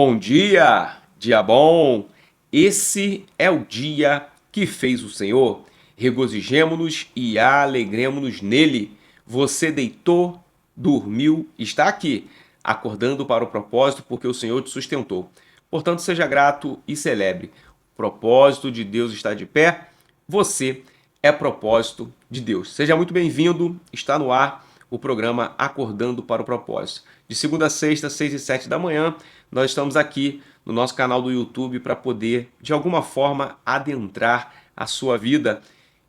Bom dia, dia bom. Esse é o dia que fez o Senhor. Regozijemo-nos e alegremo-nos nele. Você deitou, dormiu, está aqui, acordando para o propósito porque o Senhor te sustentou. Portanto, seja grato e celebre. O propósito de Deus está de pé. Você é propósito de Deus. Seja muito bem-vindo. Está no ar o programa Acordando para o Propósito. De segunda a sexta, 6 e 7 da manhã, nós estamos aqui no nosso canal do YouTube para poder, de alguma forma, adentrar a sua vida,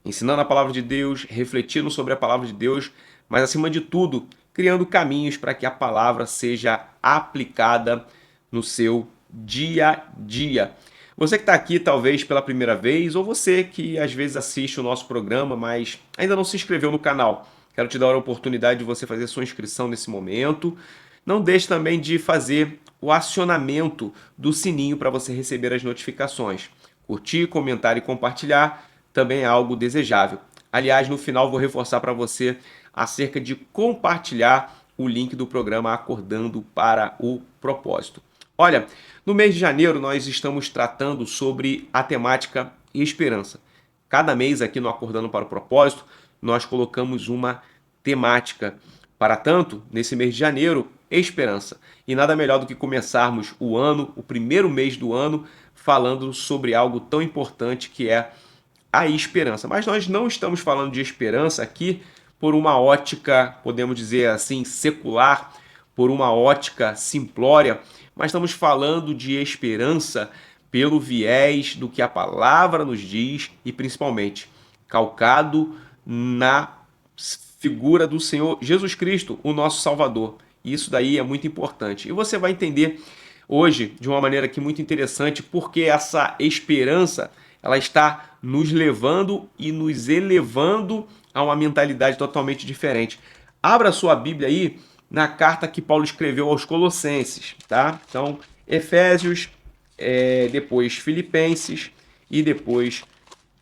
ensinando a palavra de Deus, refletindo sobre a palavra de Deus, mas, acima de tudo, criando caminhos para que a palavra seja aplicada no seu dia a dia. Você que está aqui talvez pela primeira vez, ou você que às vezes assiste o nosso programa, mas ainda não se inscreveu no canal, quero te dar a oportunidade de você fazer sua inscrição nesse momento. Não deixe também de fazer o acionamento do sininho para você receber as notificações. Curtir, comentar e compartilhar também é algo desejável. Aliás, no final vou reforçar para você acerca de compartilhar o link do programa Acordando para o Propósito. Olha, no mês de janeiro nós estamos tratando sobre a temática esperança. Cada mês aqui no Acordando para o Propósito nós colocamos uma temática. Para tanto, nesse mês de janeiro, esperança. E nada melhor do que começarmos o ano, o primeiro mês do ano, falando sobre algo tão importante que é a esperança. Mas nós não estamos falando de esperança aqui por uma ótica, podemos dizer assim, secular, por uma ótica simplória, mas estamos falando de esperança pelo viés do que a palavra nos diz e principalmente calcado na figura do Senhor Jesus Cristo, o nosso Salvador. E isso daí é muito importante. E você vai entender hoje, de uma maneira aqui muito interessante, porque essa esperança ela está nos levando e nos elevando a uma mentalidade totalmente diferente. Abra sua Bíblia aí na carta que Paulo escreveu aos Colossenses, tá? Então, Efésios, depois Filipenses e depois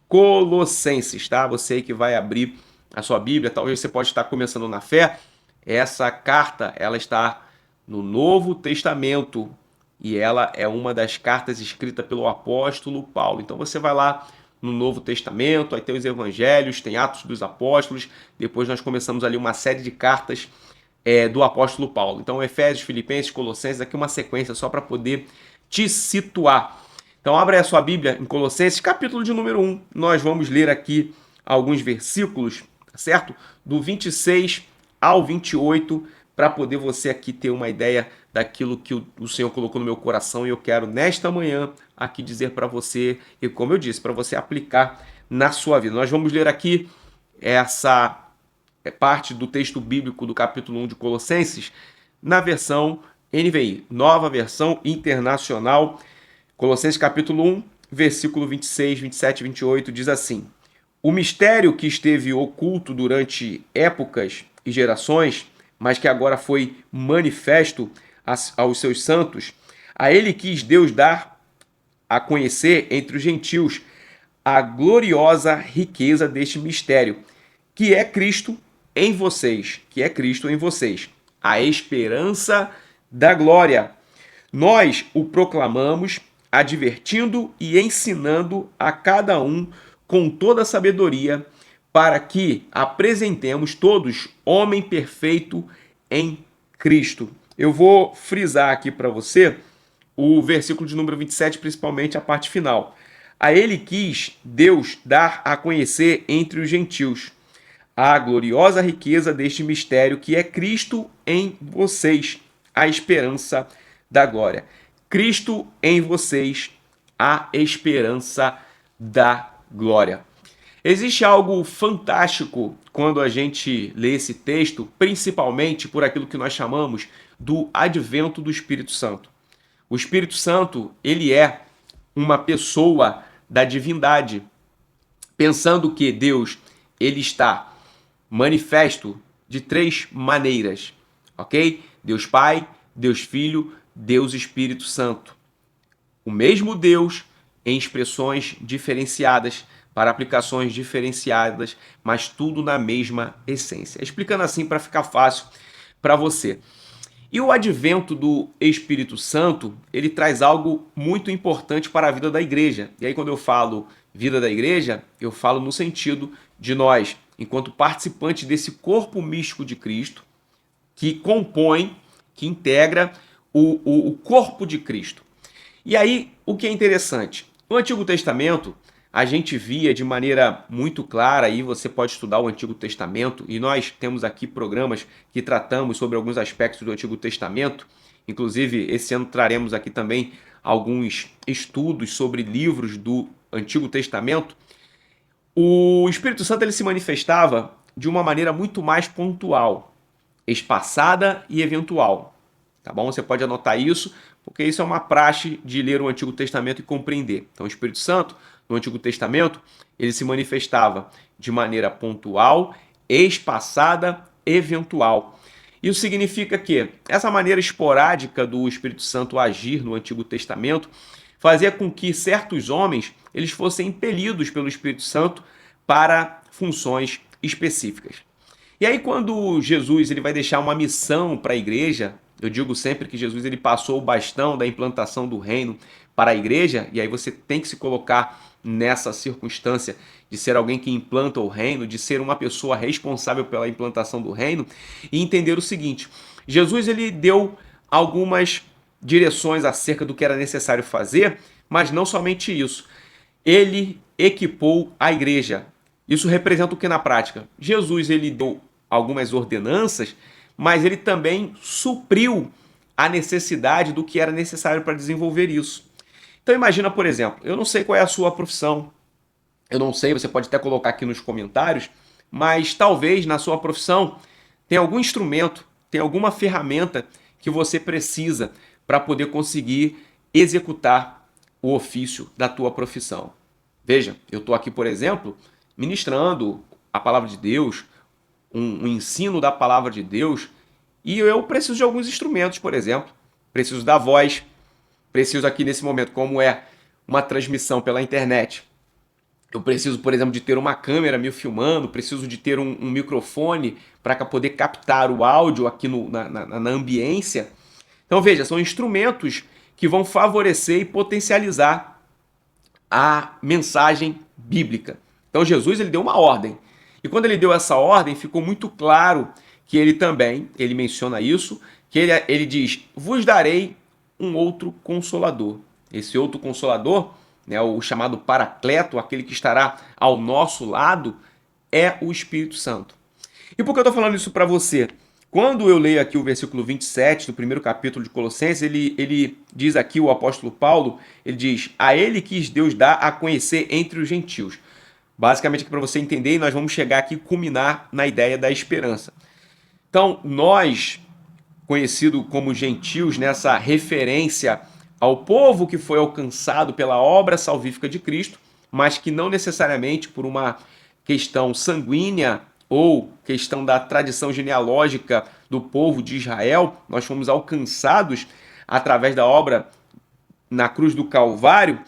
Colossenses, tá? Você aí que vai abrir a sua Bíblia, talvez você pode estar começando na fé. Essa carta, ela está no Novo Testamento e ela é uma das cartas escritas pelo apóstolo Paulo. Então você vai lá no Novo Testamento, aí tem os Evangelhos, tem Atos dos Apóstolos, depois nós começamos ali uma série de cartas do apóstolo Paulo. Então Efésios, Filipenses, Colossenses, aqui uma sequência só para poder te situar. Então abre aí a sua Bíblia em Colossenses, capítulo de número 1. Nós vamos ler aqui alguns versículos, tá certo? Do 26 ao 28, para poder você aqui ter uma ideia daquilo que o Senhor colocou no meu coração e eu quero nesta manhã aqui dizer para você, e como eu disse, para você aplicar na sua vida. Nós vamos ler aqui essa parte do texto bíblico do capítulo 1 de Colossenses na versão NVI, Nova Versão Internacional. Colossenses capítulo 1, versículo 26, 27 e 28 diz assim: O mistério que esteve oculto durante épocas e gerações, mas que agora foi manifesto aos seus santos, a ele quis Deus dar a conhecer entre os gentios a gloriosa riqueza deste mistério, que é Cristo em vocês, a esperança da glória. Nós o proclamamos, advertindo e ensinando a cada um com toda a sabedoria, para que apresentemos todos homem perfeito em Cristo. Eu vou frisar aqui para você o versículo de número 27, principalmente a parte final. A ele quis Deus dar a conhecer entre os gentios a gloriosa riqueza deste mistério que é Cristo em vocês, a esperança da glória. Cristo em vocês, a esperança da glória. Existe algo fantástico quando a gente lê esse texto, principalmente por aquilo que nós chamamos do advento do Espírito Santo. O Espírito Santo, ele é uma pessoa da divindade, pensando que Deus, ele está manifesto de três maneiras, ok? Deus Pai, Deus Filho, Deus Espírito Santo. O mesmo Deus em expressões diferenciadas, para aplicações diferenciadas, mas tudo na mesma essência. Explicando assim para ficar fácil para você. E o advento do Espírito Santo, ele traz algo muito importante para a vida da igreja. E aí, quando eu falo vida da igreja, eu falo no sentido de nós, enquanto participantes desse corpo místico de Cristo, que compõe, que integra o corpo de Cristo. E aí, o que é interessante? No Antigo Testamento, a gente via de maneira muito clara, aí você pode estudar o Antigo Testamento, e nós temos aqui programas que tratamos sobre alguns aspectos do Antigo Testamento. Inclusive, esse ano traremos aqui também alguns estudos sobre livros do Antigo Testamento. O Espírito Santo ele se manifestava de uma maneira muito mais pontual, espaçada e eventual. Tá bom? Você pode anotar isso, porque isso é uma praxe de ler o Antigo Testamento e compreender. Então, o Espírito Santo, no Antigo Testamento, ele se manifestava de maneira pontual, espaçada, eventual. Isso significa que essa maneira esporádica do Espírito Santo agir no Antigo Testamento fazia com que certos homens eles fossem impelidos pelo Espírito Santo para funções específicas. E aí quando Jesus ele vai deixar uma missão para a igreja, eu digo sempre que Jesus ele passou o bastão da implantação do reino para a igreja, e aí você tem que se colocar nessa circunstância de ser alguém que implanta o reino, de ser uma pessoa responsável pela implantação do reino, e entender o seguinte: Jesus ele deu algumas direções acerca do que era necessário fazer, mas não somente isso. Ele equipou a igreja. Isso representa o que na prática? Jesus ele deu algumas ordenanças, mas ele também supriu a necessidade do que era necessário para desenvolver isso. Então imagina, por exemplo, eu não sei qual é a sua profissão, eu não sei, você pode até colocar aqui nos comentários, mas talvez na sua profissão tenha algum instrumento, tenha alguma ferramenta que você precisa para poder conseguir executar o ofício da tua profissão. Veja, eu estou aqui, por exemplo, ministrando a palavra de Deus, um ensino da palavra de Deus, e eu preciso de alguns instrumentos, por exemplo. Preciso da voz, preciso aqui nesse momento, como é uma transmissão pela internet. Eu preciso, por exemplo, de ter uma câmera me filmando, preciso de ter um microfone para poder captar o áudio aqui na ambiência. Então veja, são instrumentos que vão favorecer e potencializar a mensagem bíblica. Então Jesus ele deu uma ordem. E quando ele deu essa ordem, ficou muito claro que ele menciona isso, que ele diz, vos darei um outro consolador. Esse outro consolador, né, o chamado Paracleto, aquele que estará ao nosso lado, é o Espírito Santo. E por que eu estou falando isso para você? Quando eu leio aqui o versículo 27 do primeiro capítulo de Colossenses, ele diz aqui, o apóstolo Paulo, ele diz, a ele quis Deus dar a conhecer entre os gentios. Basicamente, para você entender, nós vamos chegar aqui e culminar na ideia da esperança. Então, nós, conhecido como gentios, nessa referência ao povo que foi alcançado pela obra salvífica de Cristo, mas que não necessariamente por uma questão sanguínea ou questão da tradição genealógica do povo de Israel, nós fomos alcançados através da obra na cruz do Calvário.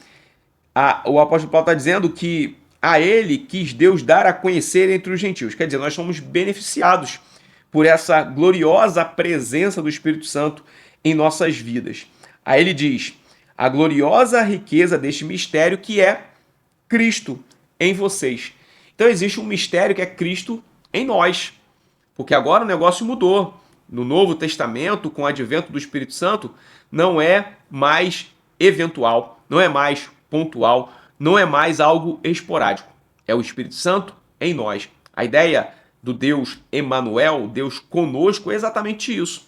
O apóstolo Paulo está dizendo que a ele quis Deus dar a conhecer entre os gentios. Quer dizer, nós somos beneficiados por essa gloriosa presença do Espírito Santo em nossas vidas. Aí ele diz, a gloriosa riqueza deste mistério que é Cristo em vocês. Então existe um mistério que é Cristo em nós, porque agora o negócio mudou. No Novo Testamento, com o advento do Espírito Santo, não é mais eventual, não é mais pontual, não é mais algo esporádico. É o Espírito Santo em nós. A ideia do Deus Emanuel, Deus conosco, é exatamente isso.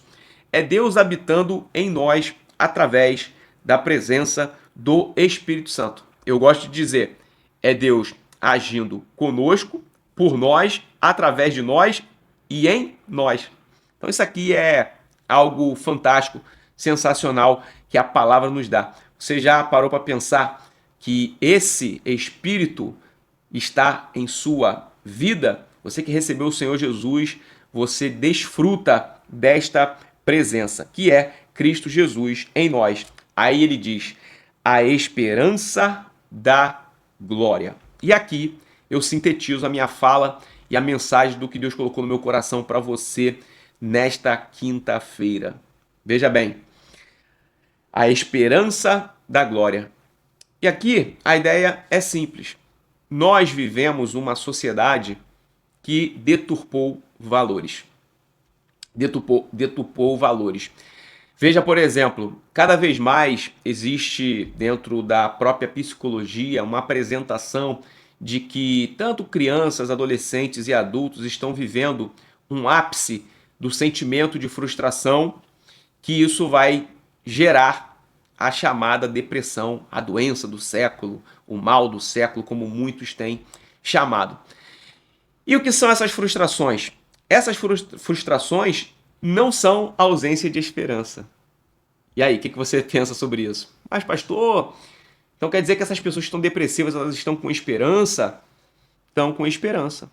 É Deus habitando em nós através da presença do Espírito Santo. Eu gosto de dizer, é Deus agindo conosco, por nós, através de nós e em nós. Então isso aqui é algo fantástico, sensacional que a palavra nos dá. Você já parou para pensar que esse Espírito está em sua vida? Você que recebeu o Senhor Jesus, você desfruta desta presença, que é Cristo Jesus em nós. Aí ele diz, a esperança da glória. E aqui eu sintetizo a minha fala e a mensagem do que Deus colocou no meu coração para você nesta quinta-feira. Veja bem, a esperança da glória. E aqui a ideia é simples. Nós vivemos uma sociedade que deturpou valores. Deturpou valores. Veja, por exemplo, cada vez mais existe dentro da própria psicologia uma apresentação de que tanto crianças, adolescentes e adultos estão vivendo um ápice do sentimento de frustração, que isso vai gerar a chamada depressão, a doença do século, o mal do século, como muitos têm chamado. E o que são essas frustrações? Essas frustrações não são ausência de esperança. E aí, o que você pensa sobre isso? Mas, pastor, então quer dizer que essas pessoas que estão depressivas, elas estão com esperança? Estão com esperança.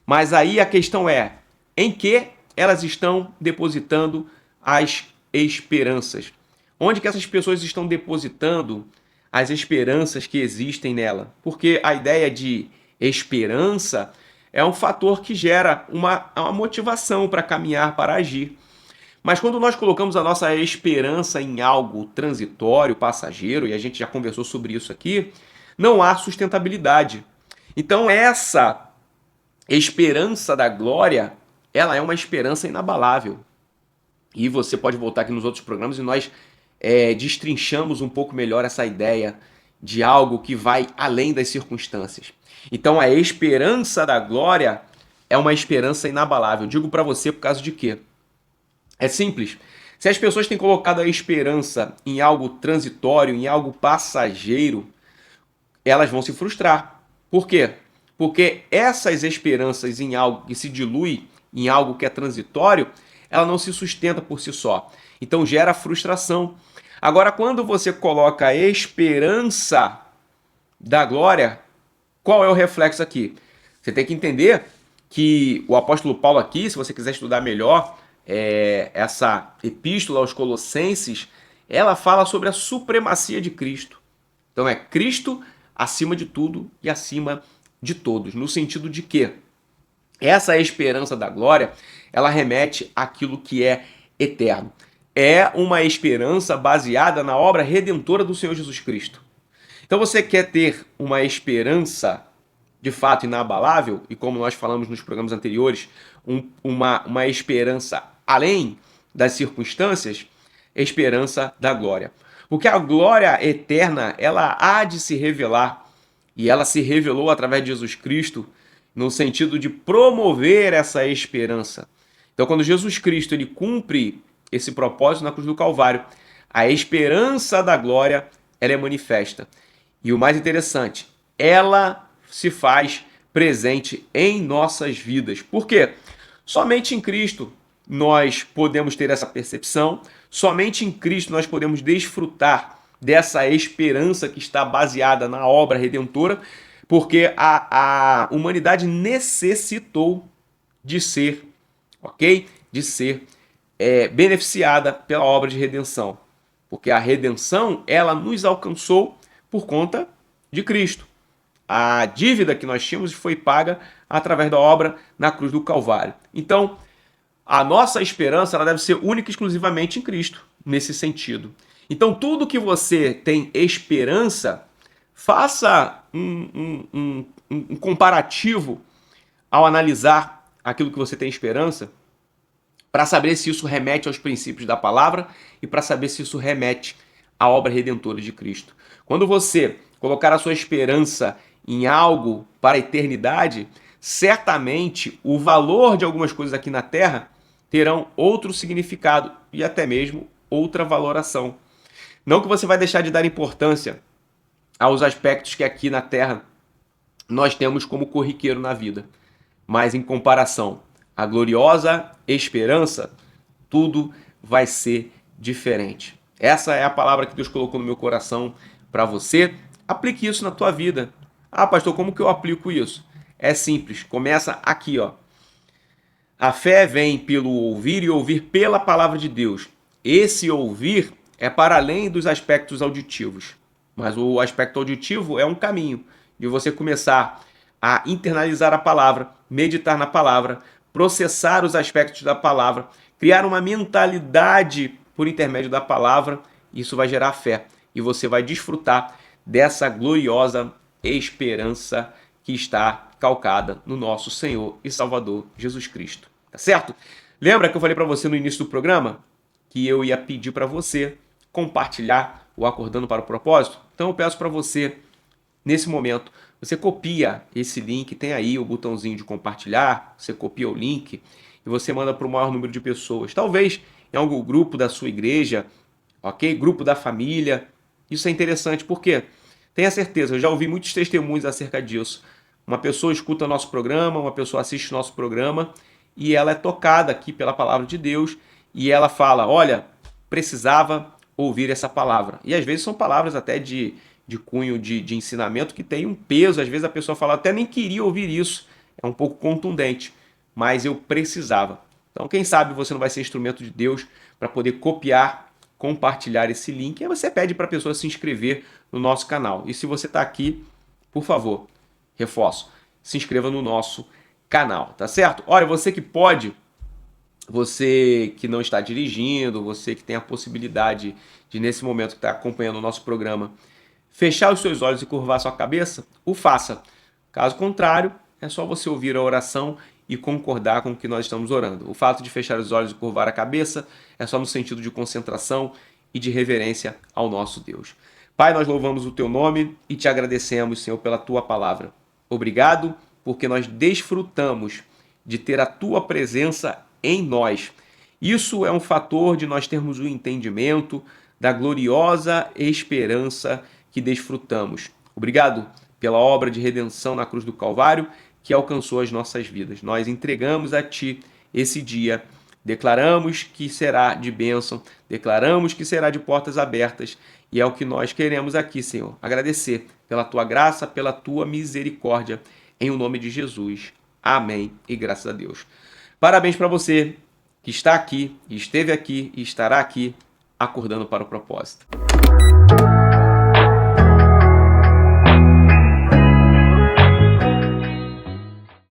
Mas aí a questão é, em que elas estão depositando as esperanças? Onde que essas pessoas estão depositando as esperanças que existem nela? Porque a ideia de esperança é um fator que gera uma motivação para caminhar, para agir. Mas quando nós colocamos a nossa esperança em algo transitório, passageiro, e a gente já conversou sobre isso aqui, não há sustentabilidade. Então essa esperança da glória, ela é uma esperança inabalável. E você pode voltar aqui nos outros programas e nós destrinchamos um pouco melhor essa ideia de algo que vai além das circunstâncias. Então a esperança da glória é uma esperança inabalável. Digo para você por causa de quê? É simples. Se as pessoas têm colocado a esperança em algo transitório, em algo passageiro, elas vão se frustrar. Por quê? Porque essas esperanças em algo que se dilui, em algo que é transitório, ela não se sustenta por si só. Então gera frustração. Agora, quando você coloca a esperança da glória, qual é o reflexo aqui? Você tem que entender que o apóstolo Paulo aqui, se você quiser estudar melhor essa epístola aos Colossenses, ela fala sobre a supremacia de Cristo. Então é Cristo acima de tudo e acima de todos, no sentido de que essa esperança da glória, ela remete àquilo que é eterno. É uma esperança baseada na obra redentora do Senhor Jesus Cristo. Então você quer ter uma esperança de fato inabalável, e como nós falamos nos programas anteriores, uma esperança além das circunstâncias, esperança da glória. Porque a glória eterna, ela há de se revelar, e ela se revelou através de Jesus Cristo, no sentido de promover essa esperança. Então, quando Jesus Cristo ele cumpre esse propósito na cruz do Calvário, a esperança da glória ela é manifesta. E o mais interessante, ela se faz presente em nossas vidas. Por quê? Somente em Cristo nós podemos ter essa percepção, somente em Cristo nós podemos desfrutar dessa esperança que está baseada na obra redentora, porque a humanidade necessitou de ser, ok? De ser beneficiada pela obra de redenção. Porque a redenção, ela nos alcançou por conta de Cristo. A dívida que nós tínhamos foi paga através da obra na cruz do Calvário. Então, a nossa esperança ela deve ser única e exclusivamente em Cristo, nesse sentido. Então, tudo que você tem esperança, faça um comparativo ao analisar aquilo que você tem esperança, para saber se isso remete aos princípios da palavra e para saber se isso remete à obra redentora de Cristo. Quando você colocar a sua esperança em algo para a eternidade, certamente o valor de algumas coisas aqui na Terra terão outro significado e até mesmo outra valoração. Não que você vai deixar de dar importância aos aspectos que aqui na Terra nós temos como corriqueiro na vida, mas em comparação à gloriosa esperança, tudo vai ser diferente. Essa é a palavra que Deus colocou no meu coração para você. Aplique isso na tua vida. Ah, pastor, como que eu aplico isso? É simples, começa aqui, ó. A fé vem pelo ouvir e ouvir pela palavra de Deus. Esse ouvir é para além dos aspectos auditivos. Mas o aspecto auditivo é um caminho de você começar a internalizar a palavra, meditar na palavra, processar os aspectos da palavra, criar uma mentalidade por intermédio da palavra. Isso vai gerar fé e você vai desfrutar dessa gloriosa esperança que está calcada no nosso Senhor e Salvador Jesus Cristo. Tá certo? Lembra que eu falei para você no início do programa que eu ia pedir para você compartilhar o Acordando para o Propósito? Então eu peço para você, nesse momento, você copia esse link, tem aí o botãozinho de compartilhar, você copia o link e você manda para o maior número de pessoas. Talvez em algum grupo da sua igreja, ok? Grupo da família. Isso é interessante porque, tenha certeza, eu já ouvi muitos testemunhos acerca disso. Uma pessoa escuta nosso programa, uma pessoa assiste nosso programa e ela é tocada aqui pela palavra de Deus e ela fala, olha, precisava ouvir essa palavra. E às vezes são palavras até de cunho de ensinamento que tem um peso. Às vezes a pessoa fala, até nem queria ouvir isso. É um pouco contundente, mas eu precisava. Então quem sabe você não vai ser instrumento de Deus para poder copiar, compartilhar esse link. E aí você pede para a pessoa se inscrever no nosso canal. E se você está aqui, por favor, reforço, se inscreva no nosso canal, tá certo? Olha, você que pode, você que não está dirigindo, você que tem a possibilidade de, nesse momento que está acompanhando o nosso programa, fechar os seus olhos e curvar sua cabeça, o faça. Caso contrário, é só você ouvir a oração e concordar com o que nós estamos orando. O fato de fechar os olhos e curvar a cabeça é só no sentido de concentração e de reverência ao nosso Deus. Pai, nós louvamos o Teu nome e Te agradecemos, Senhor, pela Tua palavra. Obrigado, porque nós desfrutamos de ter a Tua presença em nós. Isso é um fator de nós termos o entendimento da gloriosa esperança que desfrutamos. Obrigado pela obra de redenção na cruz do Calvário que alcançou as nossas vidas. Nós entregamos a Ti esse dia, declaramos que será de bênção, declaramos que será de portas abertas e é o que nós queremos aqui, Senhor. Agradecer pela Tua graça, pela Tua misericórdia, em o nome de Jesus. Amém e graças a Deus. Parabéns para você que está aqui, esteve aqui e estará aqui acordando para o propósito.